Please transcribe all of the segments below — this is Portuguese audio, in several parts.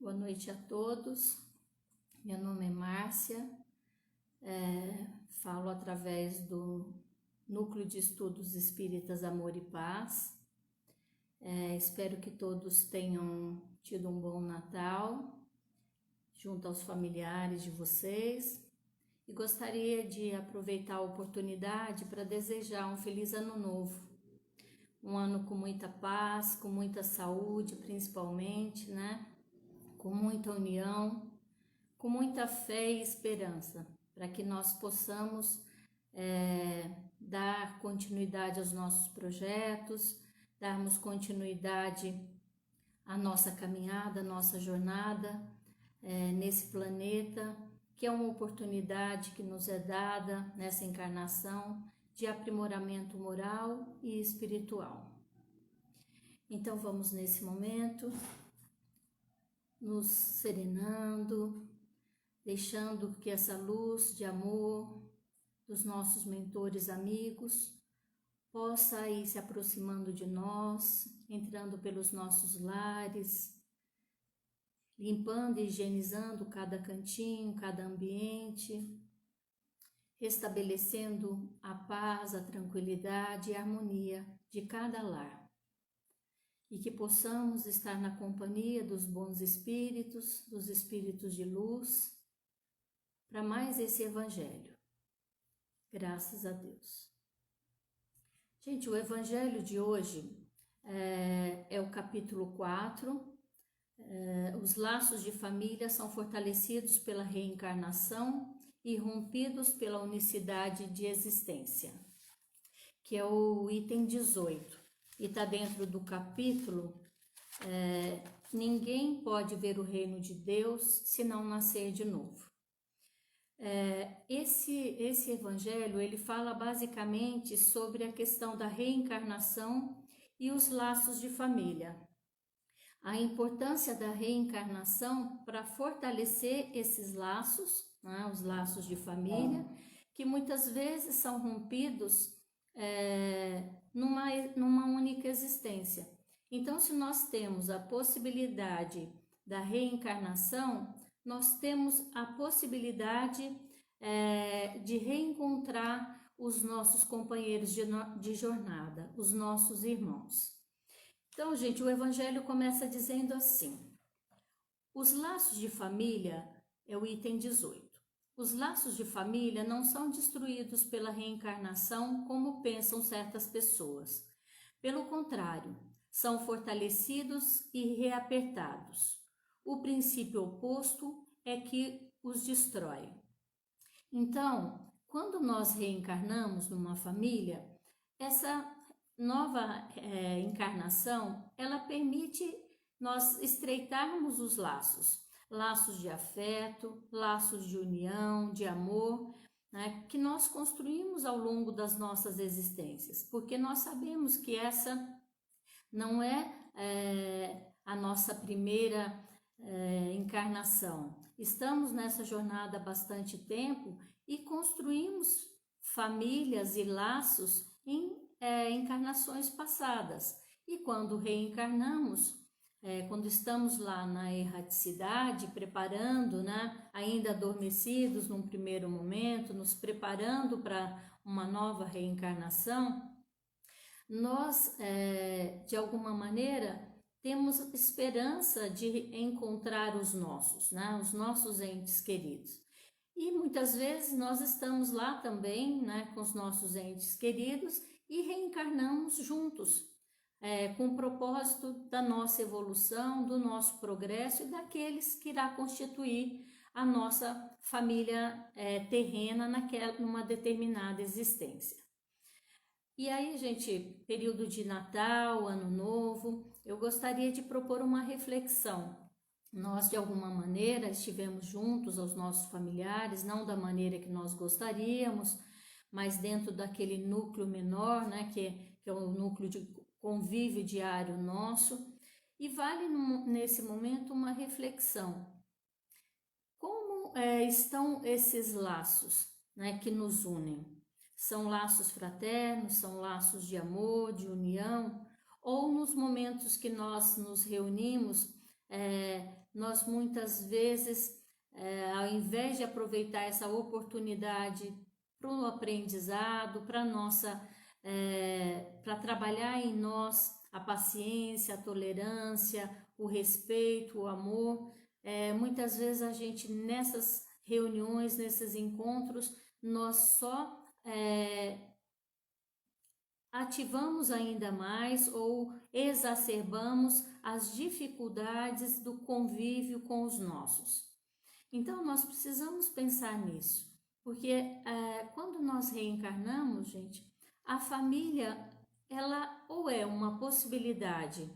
Boa noite a todos. Meu nome é Márcia, falo através do Núcleo de Estudos Espíritas Amor e Paz. Espero que todos tenham tido um bom Natal, junto aos familiares de vocês, e gostaria de aproveitar a oportunidade para desejar um feliz ano novo. Um ano com muita paz, com muita saúde, principalmente, né? Com muita união, com muita fé e esperança, para que nós possamos dar continuidade aos nossos projetos, darmos continuidade à nossa caminhada, à nossa jornada nesse planeta, que é uma oportunidade que nos é dada nessa encarnação de aprimoramento moral e espiritual. Então vamos nesse momento nos serenando, deixando que essa luz de amor dos nossos mentores amigos possa ir se aproximando de nós, entrando pelos nossos lares, limpando e higienizando cada cantinho, cada ambiente, restabelecendo a paz, a tranquilidade e a harmonia de cada lar. E que possamos estar na companhia dos bons espíritos, dos espíritos de luz, para mais esse evangelho. Graças a Deus. Gente, o evangelho de hoje é o capítulo 4. Os laços de família são fortalecidos pela reencarnação e rompidos pela unicidade de existência, que é o item 18. E está dentro do capítulo, ninguém pode ver o reino de Deus se não nascer de novo. Esse evangelho, ele fala basicamente sobre a questão da reencarnação e os laços de família. A importância da reencarnação para fortalecer esses laços, né, os laços de família, que muitas vezes são rompidos numa única existência. Então, se nós temos a possibilidade da reencarnação, nós temos a possibilidade de reencontrar os nossos companheiros de jornada, os nossos irmãos. Então, gente, o evangelho começa dizendo assim: os laços de família é o item 18. Os laços de família não são destruídos pela reencarnação como pensam certas pessoas. Pelo contrário, são fortalecidos e reapertados. O princípio oposto é que os destrói. Então, quando nós reencarnamos numa família, essa nova encarnação, ela permite nós estreitarmos os laços. Laços de afeto, laços de união, de amor, né, que nós construímos ao longo das nossas existências, porque nós sabemos que essa não é a nossa primeira encarnação. Estamos nessa jornada há bastante tempo e construímos famílias e laços em encarnações passadas. E quando reencarnamos, quando estamos lá na erraticidade, preparando, né, ainda adormecidos num primeiro momento, nos preparando para uma nova reencarnação, nós, de alguma maneira, temos esperança de encontrar os nossos entes queridos. E muitas vezes nós estamos lá também, né, com os nossos entes queridos e reencarnamos juntos, com o propósito da nossa evolução, do nosso progresso e daqueles que irá constituir a nossa família terrena numa determinada existência. E aí, gente, período de Natal, Ano Novo, eu gostaria de propor uma reflexão. Nós, de alguma maneira, estivemos juntos aos nossos familiares, não da maneira que nós gostaríamos, mas dentro daquele núcleo menor, né, que é o núcleo de convívio diário nosso, e vale nesse momento uma reflexão. Como estão esses laços, né, que nos unem? São laços fraternos, são laços de amor, de união, ou nos momentos que nós nos reunimos, nós muitas vezes, ao invés de aproveitar essa oportunidade para o aprendizado, para trabalhar em nós a paciência, a tolerância, o respeito, o amor, muitas vezes a gente nessas reuniões, nesses encontros, nós só ativamos ainda mais ou exacerbamos as dificuldades do convívio com os nossos. Então, nós precisamos pensar nisso, porque quando nós reencarnamos, gente, a família, ela ou é uma possibilidade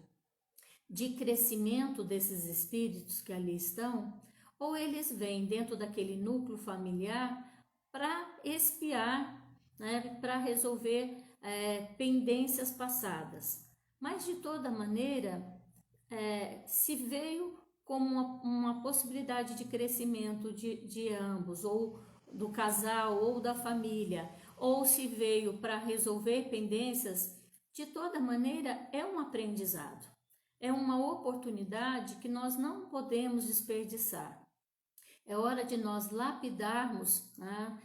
de crescimento desses espíritos que ali estão, ou eles vêm dentro daquele núcleo familiar para expiar, né, para resolver pendências passadas. Mas, de toda maneira, se veio como uma possibilidade de crescimento de ambos, ou do casal, ou da família, ou se veio para resolver pendências, de toda maneira é um aprendizado, é uma oportunidade que nós não podemos desperdiçar. É hora de nós lapidarmos, né,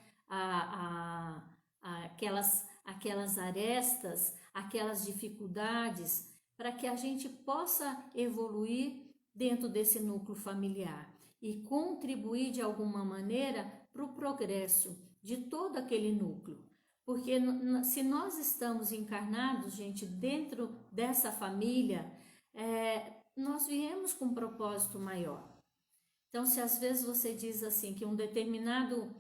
aquelas arestas, aquelas dificuldades, para que a gente possa evoluir dentro desse núcleo familiar e contribuir de alguma maneira para o progresso de todo aquele núcleo. Porque se nós estamos encarnados, gente, dentro dessa família, nós viemos com um propósito maior. Então, se às vezes você diz assim, que um determinado,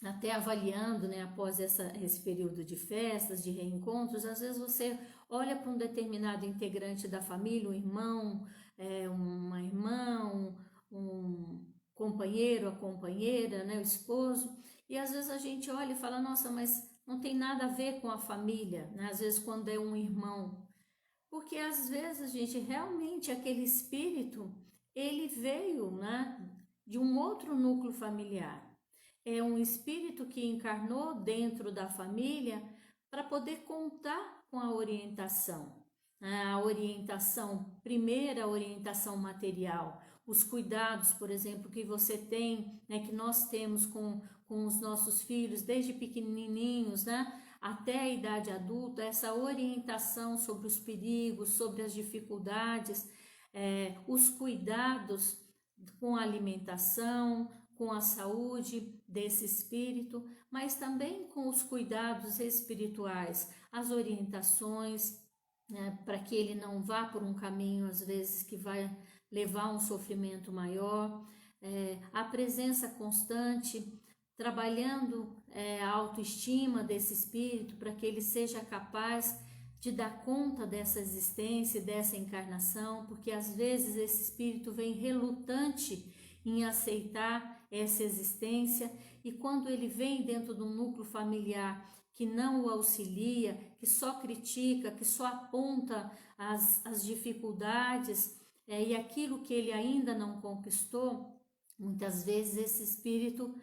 até avaliando, né, após esse período de festas, de reencontros, às vezes você olha para um determinado integrante da família, um irmão, uma irmã, um companheiro, a companheira, né, o esposo, e às vezes a gente olha e fala, nossa, mas não tem nada a ver com a família, né? Às vezes quando é um irmão, porque às vezes, gente, realmente aquele espírito, ele veio, né, de um outro núcleo familiar. É um espírito que encarnou dentro da família para poder contar com a orientação. A orientação, primeira a orientação material, os cuidados, por exemplo, que você tem, né, que nós temos com os nossos filhos, desde pequenininhos, né, até a idade adulta, essa orientação sobre os perigos, sobre as dificuldades, os cuidados com a alimentação, com a saúde desse espírito, mas também com os cuidados espirituais, as orientações, né, para que ele não vá por um caminho, às vezes, que vai levar a um sofrimento maior, a presença constante, trabalhando a autoestima desse espírito para que ele seja capaz de dar conta dessa existência, dessa encarnação, porque às vezes esse espírito vem relutante em aceitar essa existência, e quando ele vem dentro de um núcleo familiar que não o auxilia, que só critica, que só aponta as dificuldades e aquilo que ele ainda não conquistou, muitas vezes esse espírito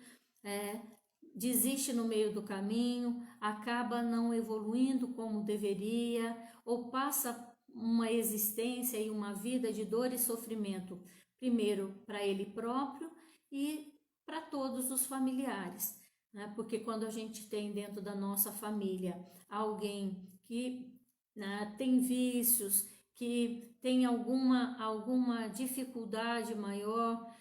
desiste no meio do caminho, acaba não evoluindo como deveria, ou passa uma existência e uma vida de dor e sofrimento, primeiro para ele próprio e para todos os familiares, né? Porque quando a gente tem dentro da nossa família alguém que, né, tem vícios, que tem alguma dificuldade maior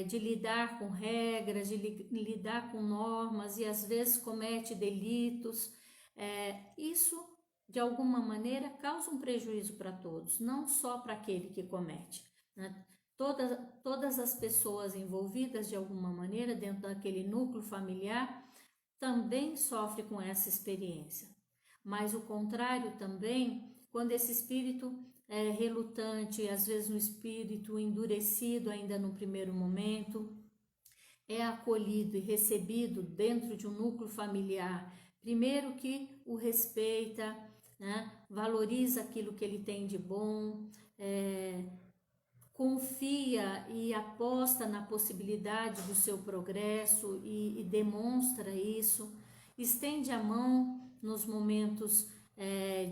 de lidar com regras, de lidar com normas e às vezes comete delitos, isso de alguma maneira causa um prejuízo para todos, não só para aquele que comete, né? Todas as pessoas envolvidas de alguma maneira dentro daquele núcleo familiar também sofrem com essa experiência. Mas o contrário também, quando esse espírito é relutante, às vezes um espírito endurecido ainda no primeiro momento, é acolhido e recebido dentro de um núcleo familiar, primeiro que o respeita, né, valoriza aquilo que ele tem de bom, confia e aposta na possibilidade do seu progresso e demonstra isso, estende a mão nos momentos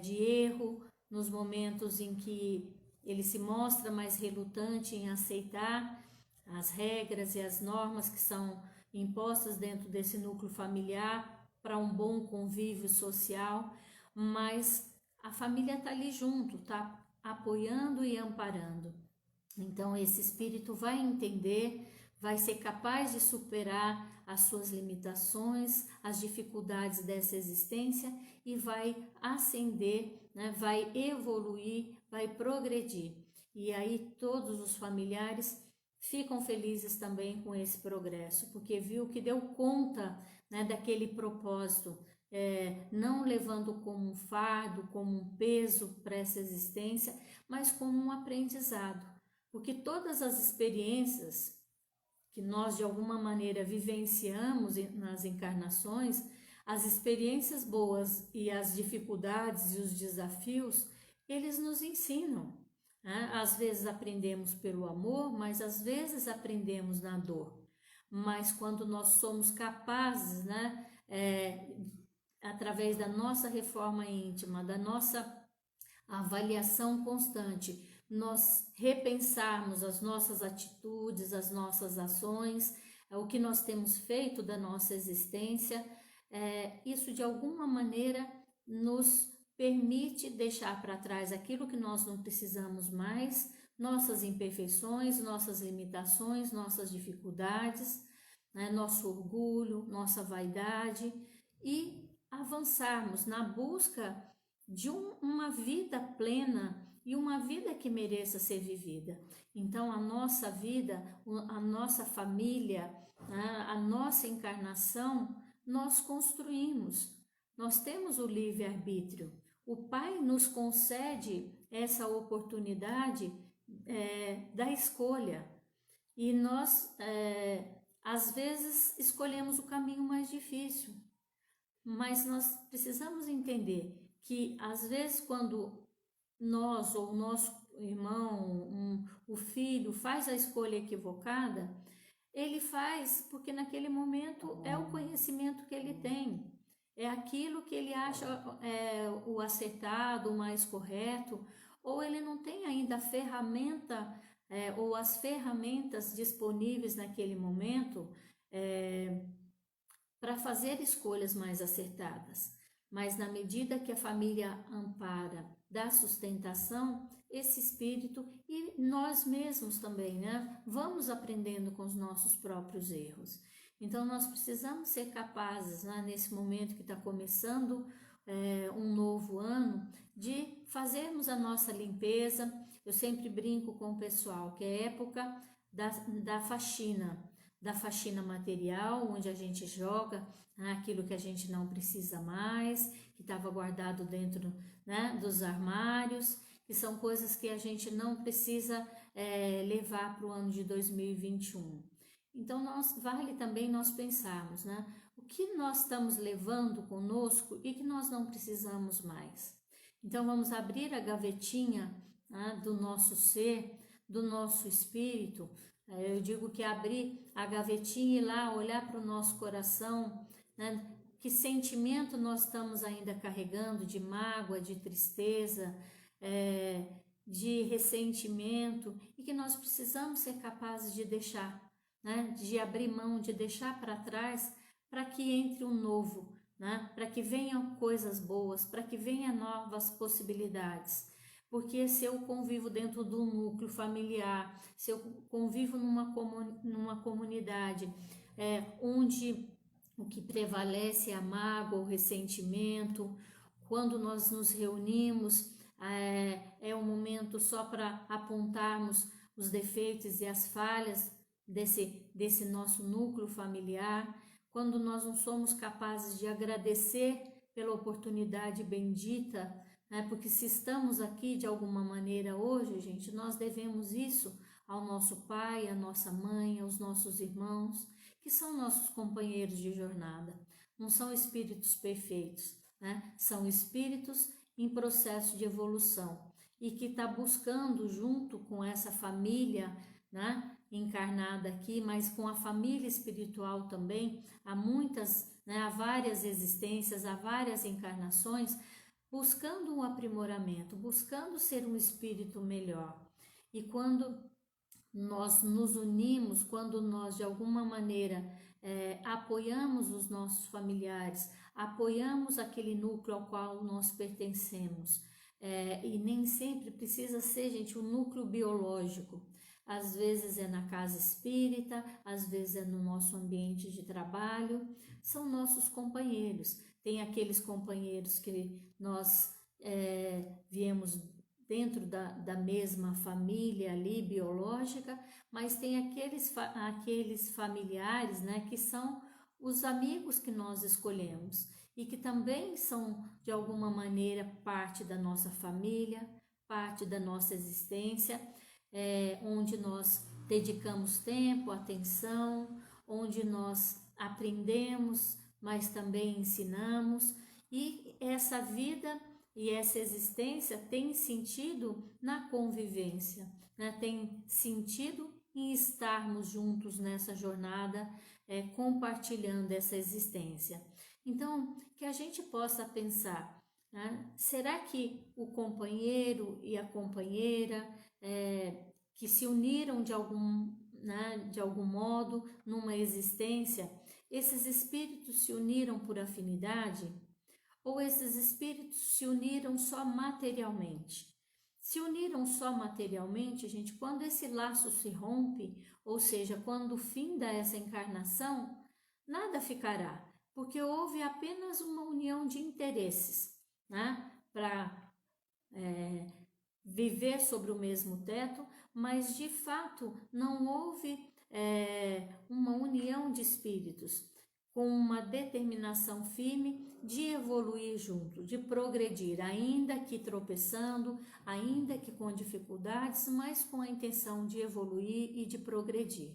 de erro, nos momentos em que ele se mostra mais relutante em aceitar as regras e as normas que são impostas dentro desse núcleo familiar para um bom convívio social, mas a família está ali junto, está apoiando e amparando. Então esse espírito vai entender, vai ser capaz de superar as suas limitações, as dificuldades dessa existência e vai ascender, né? Vai evoluir, vai progredir. E aí todos os familiares ficam felizes também com esse progresso, porque viu que deu conta, né, daquele propósito, não levando como um fardo, como um peso para essa existência, mas como um aprendizado. Porque todas as experiências que nós de alguma maneira vivenciamos nas encarnações, as experiências boas e as dificuldades e os desafios, eles nos ensinam. Né? Às vezes aprendemos pelo amor, mas às vezes aprendemos na dor. Mas quando nós somos capazes, né, através da nossa reforma íntima, da nossa avaliação constante, nós repensarmos as nossas atitudes, as nossas ações, o que nós temos feito da nossa existência, isso de alguma maneira nos permite deixar para trás aquilo que nós não precisamos mais, nossas imperfeições, nossas limitações, nossas dificuldades, né, nosso orgulho, nossa vaidade, e avançarmos na busca de uma vida plena e uma vida que mereça ser vivida. Então a nossa vida, a nossa família, a nossa encarnação, nós construímos. Nós temos o livre-arbítrio. O Pai nos concede essa oportunidade da escolha. E nós, às vezes, escolhemos o caminho mais difícil. Mas nós precisamos entender que, às vezes, quando nós ou o nosso irmão, o filho, faz a escolha equivocada, ele faz porque naquele momento é o conhecimento que ele tem, é aquilo que ele acha o acertado, o mais correto, ou ele não tem ainda a ferramenta ou as ferramentas disponíveis naquele momento para fazer escolhas mais acertadas. Mas na medida que a família ampara, dá sustentação, esse espírito e nós mesmos também, né, vamos aprendendo com os nossos próprios erros. Então nós precisamos ser capazes, né, nesse momento que está começando um novo ano, de fazermos a nossa limpeza. Eu sempre brinco com o pessoal que é época da faxina material, onde a gente joga aquilo que a gente não precisa mais, que estava guardado dentro, né, dos armários, que são coisas que a gente não precisa levar para o ano de 2021. Então, vale também nós pensarmos, né, o que nós estamos levando conosco e que nós não precisamos mais. Então, vamos abrir a gavetinha, né, do nosso ser, do nosso espírito. Eu digo que abrir a gavetinha e lá olhar para o nosso coração, né, que sentimento nós estamos ainda carregando de mágoa, de tristeza, de ressentimento, e que nós precisamos ser capazes de deixar, né, de abrir mão, de deixar para trás, para que entre um novo, né, para que venham coisas boas, para que venham novas possibilidades. Porque se eu convivo dentro do núcleo familiar, se eu convivo numa comunidade onde o que prevalece é a mágoa, o ressentimento, quando nós nos reunimos, é um momento só para apontarmos os defeitos e as falhas desse nosso núcleo familiar, quando nós não somos capazes de agradecer pela oportunidade bendita, porque se estamos aqui de alguma maneira hoje, gente, nós devemos isso ao nosso pai, à nossa mãe, aos nossos irmãos, que são nossos companheiros de jornada. Não são espíritos perfeitos, né? São espíritos em processo de evolução e que está buscando, junto com essa família, né, encarnada aqui, mas com a família espiritual também, há várias existências, há várias encarnações, buscando um aprimoramento, buscando ser um espírito melhor. E quando nós nos unimos, quando nós de alguma maneira apoiamos os nossos familiares, apoiamos aquele núcleo ao qual nós pertencemos, e nem sempre precisa ser, gente, um núcleo biológico. Às vezes é na casa espírita, às vezes é no nosso ambiente de trabalho, são nossos companheiros. Tem aqueles companheiros que nós viemos dentro da mesma família ali, biológica, mas tem aqueles familiares, né, que são os amigos que nós escolhemos e que também são, de alguma maneira, parte da nossa família, parte da nossa existência, onde nós dedicamos tempo, atenção, onde nós aprendemos, mas também ensinamos, e essa vida e essa existência tem sentido na convivência, né? Tem sentido em estarmos juntos nessa jornada, compartilhando essa existência. Então, que a gente possa pensar, né? Será que o companheiro e a companheira que se uniram de algum modo numa existência, esses espíritos se uniram por afinidade? Ou esses espíritos se uniram só materialmente? Se uniram só materialmente, gente, quando esse laço se rompe, ou seja, quando finda essa encarnação, nada ficará, porque houve apenas uma união de interesses, né, para viver sobre o mesmo teto, mas de fato não houve uma união de espíritos com uma determinação firme de evoluir junto, de progredir, ainda que tropeçando, ainda que com dificuldades, mas com a intenção de evoluir e de progredir.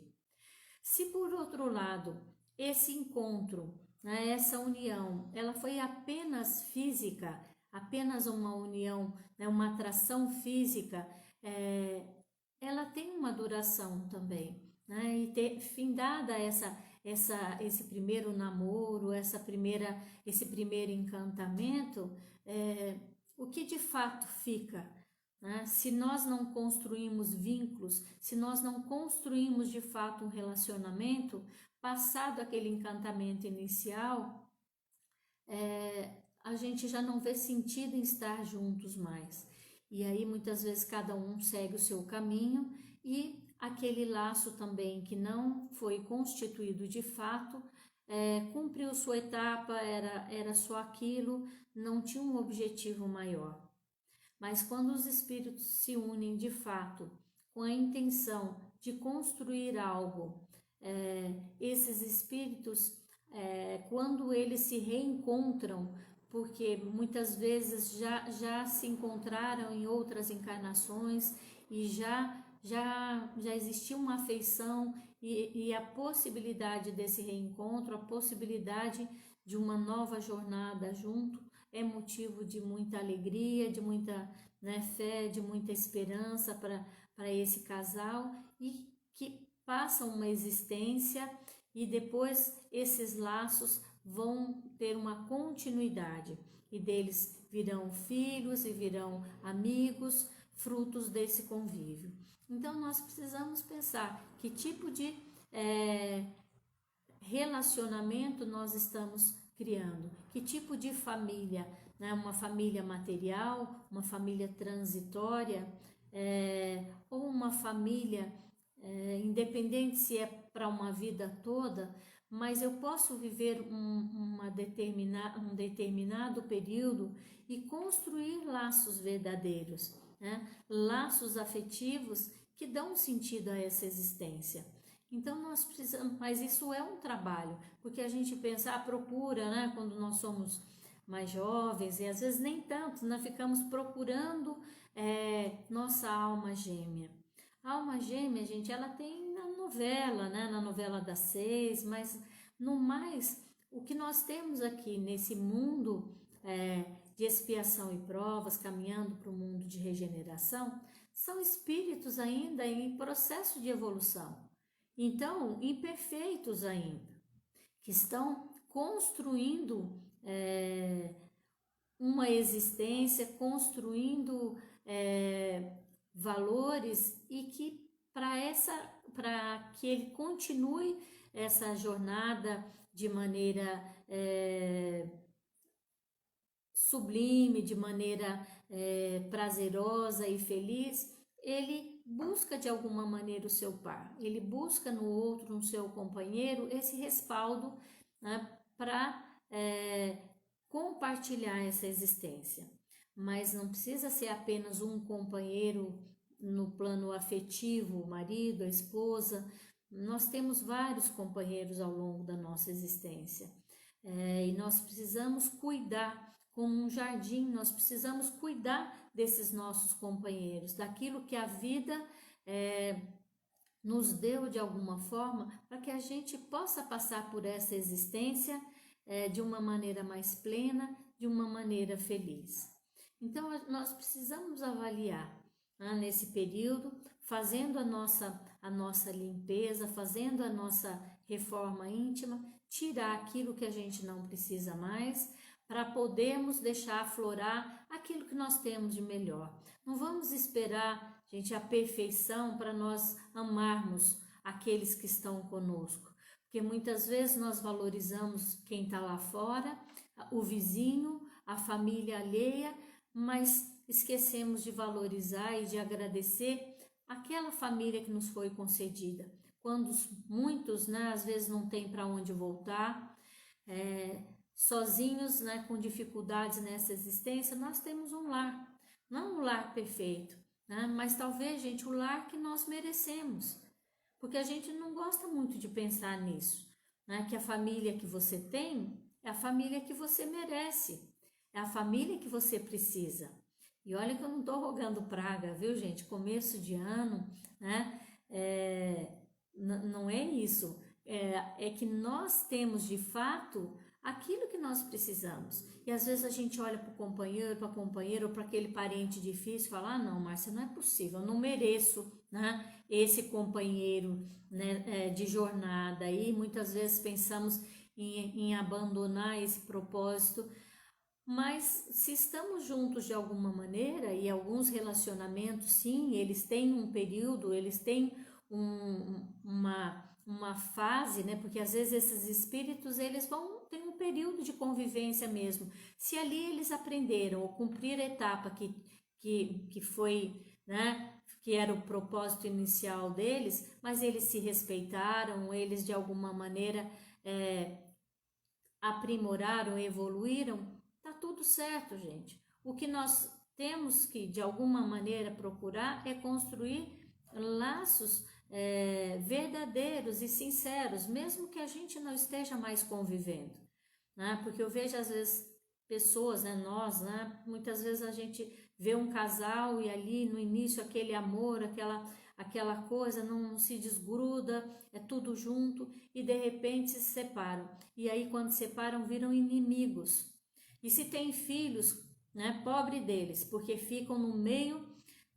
Se por outro lado, esse encontro, né, essa união, ela foi apenas física, apenas uma união, né, uma atração física, ela tem uma duração também, né, e findada esse primeiro namoro, esse primeiro encantamento, o que de fato fica, né? Se nós não construímos vínculos, se nós não construímos de fato um relacionamento, passado aquele encantamento inicial, a gente já não vê sentido em estar juntos mais. E aí muitas vezes cada um segue o seu caminho e aquele laço também que não foi constituído de fato, cumpriu sua etapa, era só aquilo, não tinha um objetivo maior. Mas quando os espíritos se unem de fato, com a intenção de construir algo, esses espíritos, quando eles se reencontram, porque muitas vezes já se encontraram em outras encarnações e já existia uma afeição e a possibilidade desse reencontro, a possibilidade de uma nova jornada junto, é motivo de muita alegria, de muita, né, fé, de muita esperança para esse casal, e que passam uma existência e depois esses laços vão ter uma continuidade e deles virão filhos e virão amigos, frutos desse convívio. Então nós precisamos pensar que tipo de relacionamento nós estamos criando, que tipo de família, né? Uma família material, uma família transitória, ou uma família independente se é para uma vida toda, mas eu posso viver um determinado período e construir laços verdadeiros, né? Laços afetivos que dão sentido a essa existência. Então nós precisamos, mas isso é um trabalho, porque a gente pensa, procura, né, quando nós somos mais jovens, e às vezes nem tanto, nós ficamos procurando nossa alma gêmea. A alma gêmea, gente, ela tem na novela, né, na novela das 6, mas no mais, o que nós temos aqui nesse mundo de expiação e provas, caminhando para o mundo de regeneração, são espíritos ainda em processo de evolução. Então, imperfeitos ainda, que estão construindo uma existência, construindo valores e que para que ele continue essa jornada de maneira sublime, de maneira prazerosa e feliz, ele busca de alguma maneira o seu par, ele busca no outro, no seu companheiro, esse respaldo, né, para compartilhar essa existência. Mas não precisa ser apenas um companheiro no plano afetivo, o marido, a esposa. Nós temos vários companheiros ao longo da nossa existência. E nós precisamos cuidar, como um jardim, nós precisamos cuidar desses nossos companheiros, daquilo que a vida nos deu de alguma forma, para que a gente possa passar por essa existência de uma maneira mais plena, de uma maneira feliz. Então, nós precisamos avaliar, né, nesse período, fazendo a nossa limpeza, fazendo a nossa reforma íntima, tirar aquilo que a gente não precisa mais, para podermos deixar aflorar aquilo que nós temos de melhor. Não vamos esperar, gente, a perfeição para nós amarmos aqueles que estão conosco, porque muitas vezes nós valorizamos quem está lá fora, o vizinho, a família alheia, mas esquecemos de valorizar e de agradecer aquela família que nos foi concedida. Quando muitos, né, às vezes não tem para onde voltar, sozinhos, né, com dificuldades nessa existência, nós temos um lar, não um lar perfeito, né, mas talvez, gente, o lar que nós merecemos, porque a gente não gosta muito de pensar nisso, né, que a família que você tem é a família que você merece, é a família que você precisa. E olha que eu não estou rogando praga, viu, gente? Começo de ano, né? Não é isso. É que nós temos, de fato, aquilo que nós precisamos. E às vezes a gente olha para o companheiro, para a companheira, ou para aquele parente difícil e fala, não, Márcia, não é possível, eu não mereço, né, esse companheiro, né, de jornada. E muitas vezes pensamos em abandonar esse propósito. Mas se estamos juntos de alguma maneira, e alguns relacionamentos, sim, eles têm um período, eles têm uma fase, né? Porque às vezes esses espíritos, eles ter um período de convivência mesmo. Se ali eles aprenderam ou cumprir a etapa que foi, né? Que era o propósito inicial deles, mas eles se respeitaram, eles de alguma maneira aprimoraram, evoluíram, tá tudo certo, gente. O que nós temos que, de alguma maneira, procurar é construir laços verdadeiros e sinceros, mesmo que a gente não esteja mais convivendo, né? Porque eu vejo, às vezes, pessoas, né, nós, né, muitas vezes a gente vê um casal e ali no início aquele amor, aquela coisa não se desgruda, é tudo junto e de repente se separam. E aí quando se separam viram inimigos. E se tem filhos, né, pobre deles, porque ficam no meio,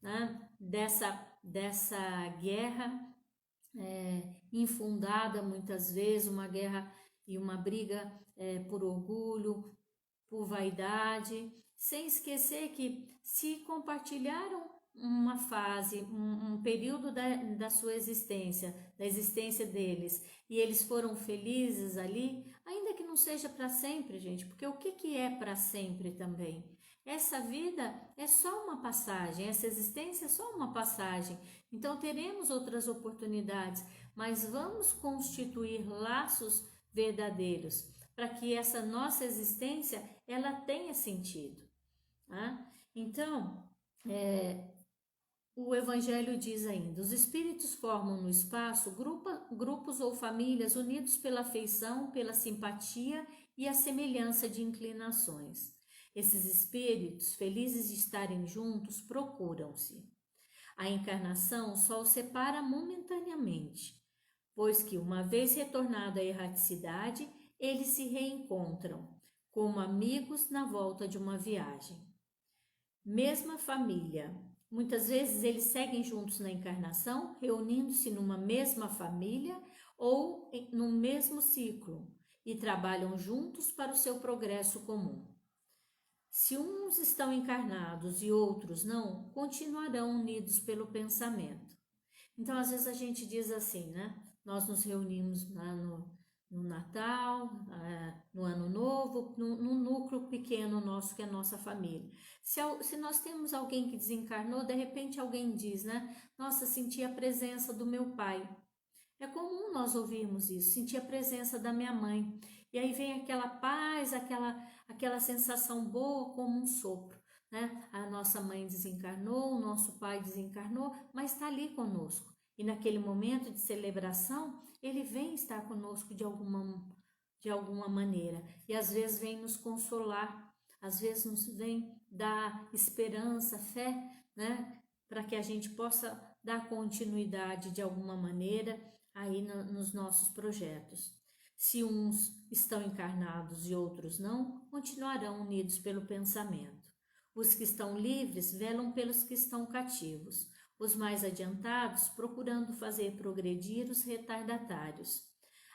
né, dessa guerra infundada muitas vezes, uma guerra e uma briga por orgulho, por vaidade, sem esquecer que se compartilharam uma fase, um período da sua existência, da existência deles, e eles foram felizes ali, ainda que não seja para sempre, gente, porque o que é para sempre também? Essa vida é só uma passagem, essa existência é só uma passagem, então teremos outras oportunidades, mas vamos constituir laços verdadeiros, para que essa nossa existência ela tenha sentido. Tá? Então, o Evangelho diz ainda, os espíritos formam no espaço grupos ou famílias unidos pela afeição, pela simpatia e a semelhança de inclinações. Esses espíritos, felizes de estarem juntos, procuram-se. A encarnação só os separa momentaneamente, pois que, uma vez retornado à erraticidade, eles se reencontram, como amigos na volta de uma viagem. Mesma família. Muitas vezes eles seguem juntos na encarnação, reunindo-se numa mesma família ou num mesmo ciclo, e trabalham juntos para o seu progresso comum. Se uns estão encarnados e outros não, continuarão unidos pelo pensamento. Então, às vezes a gente diz assim, né? Nós nos reunimos no Natal, no Ano Novo, no núcleo pequeno nosso, que é a nossa família. Se nós temos alguém que desencarnou, de repente alguém diz, né? Nossa, senti a presença do meu pai. É comum nós ouvirmos isso, sentir a presença da minha mãe. E aí vem aquela paz, aquela sensação boa como um sopro, né? A nossa mãe desencarnou, o nosso pai desencarnou, mas está ali conosco. E naquele momento de celebração, ele vem estar conosco de alguma maneira. E às vezes vem nos consolar, às vezes nos vem dar esperança, fé, né? Para que a gente possa dar continuidade de alguma maneira aí nos nossos projetos. Se uns estão encarnados e outros não, continuarão unidos pelo pensamento. Os que estão livres velam pelos que estão cativos, os mais adiantados procurando fazer progredir os retardatários.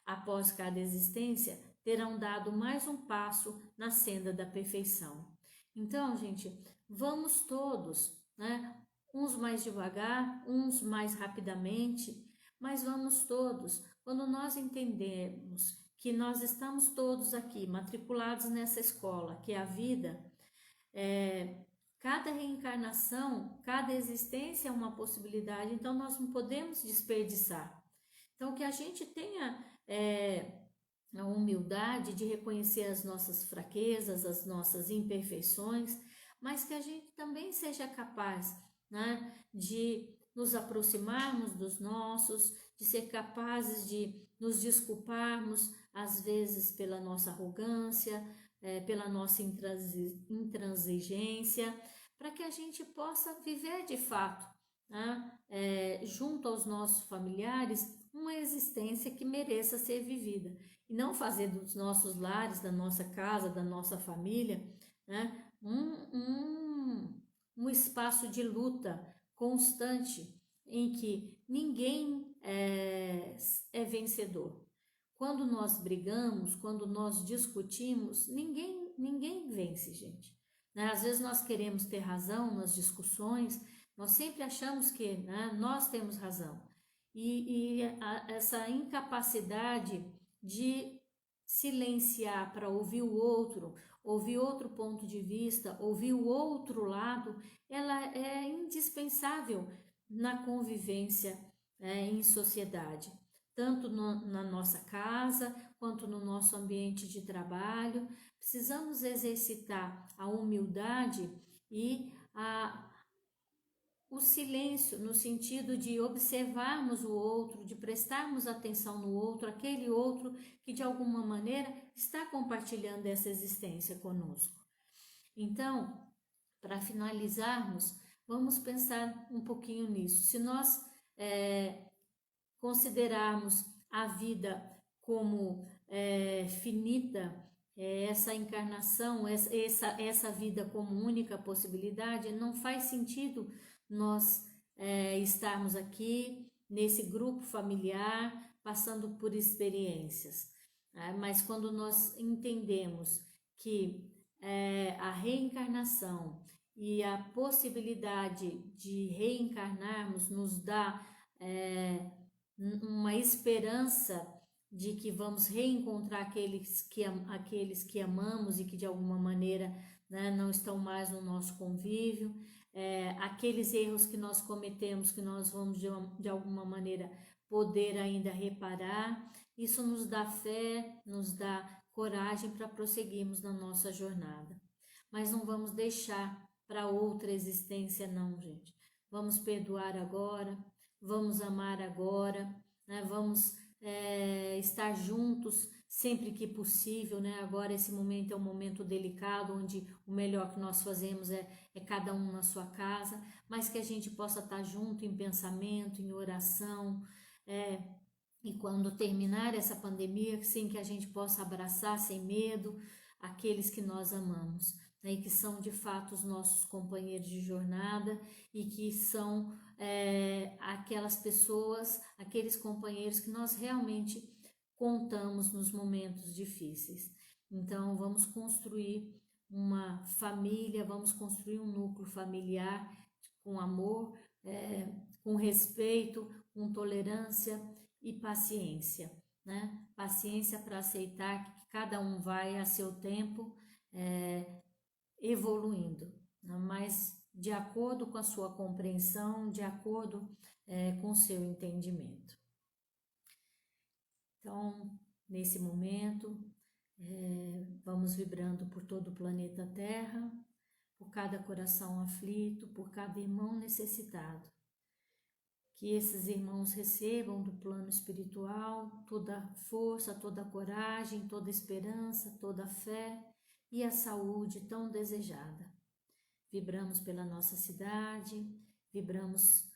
Após cada existência, terão dado mais um passo na senda da perfeição. Então, gente, vamos todos, né? Uns mais devagar, uns mais rapidamente, mas vamos todos, quando nós entendermos que nós estamos todos aqui matriculados nessa escola, que é a vida, cada reencarnação, cada existência é uma possibilidade, então nós não podemos desperdiçar. Então, que a gente tenha a humildade de reconhecer as nossas fraquezas, as nossas imperfeições, mas que a gente também seja capaz, né, de nos aproximarmos dos nossos, de ser capazes de nos desculparmos, às vezes pela nossa arrogância, pela nossa intransigência, para que a gente possa viver de fato, né, junto aos nossos familiares, uma existência que mereça ser vivida. E não fazer dos nossos lares, da nossa casa, da nossa família, né, um espaço de luta constante em que ninguém é vencedor. Quando nós brigamos, quando nós discutimos, ninguém vence, gente. Né? Às vezes nós queremos ter razão nas discussões, nós sempre achamos que, né, nós temos razão. Essa incapacidade de silenciar para ouvir o outro, ouvir outro ponto de vista, ouvir o outro lado, ela é indispensável na convivência em sociedade, tanto na nossa casa quanto no nosso ambiente de trabalho. Precisamos exercitar a humildade e o silêncio, no sentido de observarmos o outro, de prestarmos atenção no outro, aquele outro que de alguma maneira está compartilhando essa existência conosco. Então, para finalizarmos, vamos pensar um pouquinho nisso. Se nós considerarmos a vida como finita, essa encarnação, essa vida como única possibilidade, não faz sentido nós estarmos aqui nesse grupo familiar, passando por experiências. Mas quando nós entendemos que a reencarnação e a possibilidade de reencarnarmos nos dá uma esperança de que vamos reencontrar aqueles que amamos e que de alguma maneira, né, não estão mais no nosso convívio, aqueles erros que nós cometemos, que nós vamos de alguma maneira poder ainda reparar. Isso nos dá fé, nos dá coragem para prosseguirmos na nossa jornada. Mas não vamos deixar para outra existência não, gente. Vamos perdoar agora, vamos amar agora, né? Vamos estar juntos sempre que possível, né? Agora esse momento é um momento delicado, onde o melhor que nós fazemos é cada um na sua casa, mas que a gente possa estar junto em pensamento, em oração, e quando terminar essa pandemia, sim, que a gente possa abraçar sem medo aqueles que nós amamos, né, e que são de fato os nossos companheiros de jornada e que são aquelas pessoas, aqueles companheiros que nós realmente contamos nos momentos difíceis. Então, vamos construir uma família, vamos construir um núcleo familiar com amor, com respeito, com tolerância e paciência, né? Paciência para aceitar que cada um vai a seu tempo evoluindo, né? Mas de acordo com a sua compreensão, de acordo com o seu entendimento. Então, nesse momento, vamos vibrando por todo o planeta Terra, por cada coração aflito, por cada irmão necessitado. Que esses irmãos recebam do plano espiritual toda a força, toda a coragem, toda a esperança, toda a fé e a saúde tão desejada. Vibramos pela nossa cidade, vibramos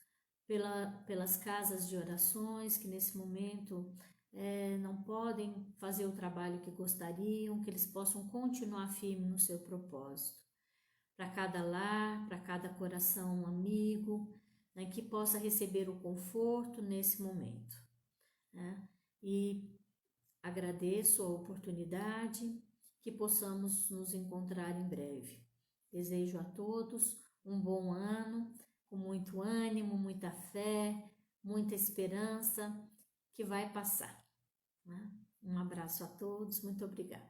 pelas casas de orações que nesse momento não podem fazer o trabalho que gostariam, que eles possam continuar firmes no seu propósito. Para cada lar, para cada coração amigo, né, que possa receber o conforto nesse momento, né? E agradeço a oportunidade, que possamos nos encontrar em breve. Desejo a todos um bom ano, com muito ânimo, muita fé, muita esperança, que vai passar, né? Um abraço a todos, muito obrigada.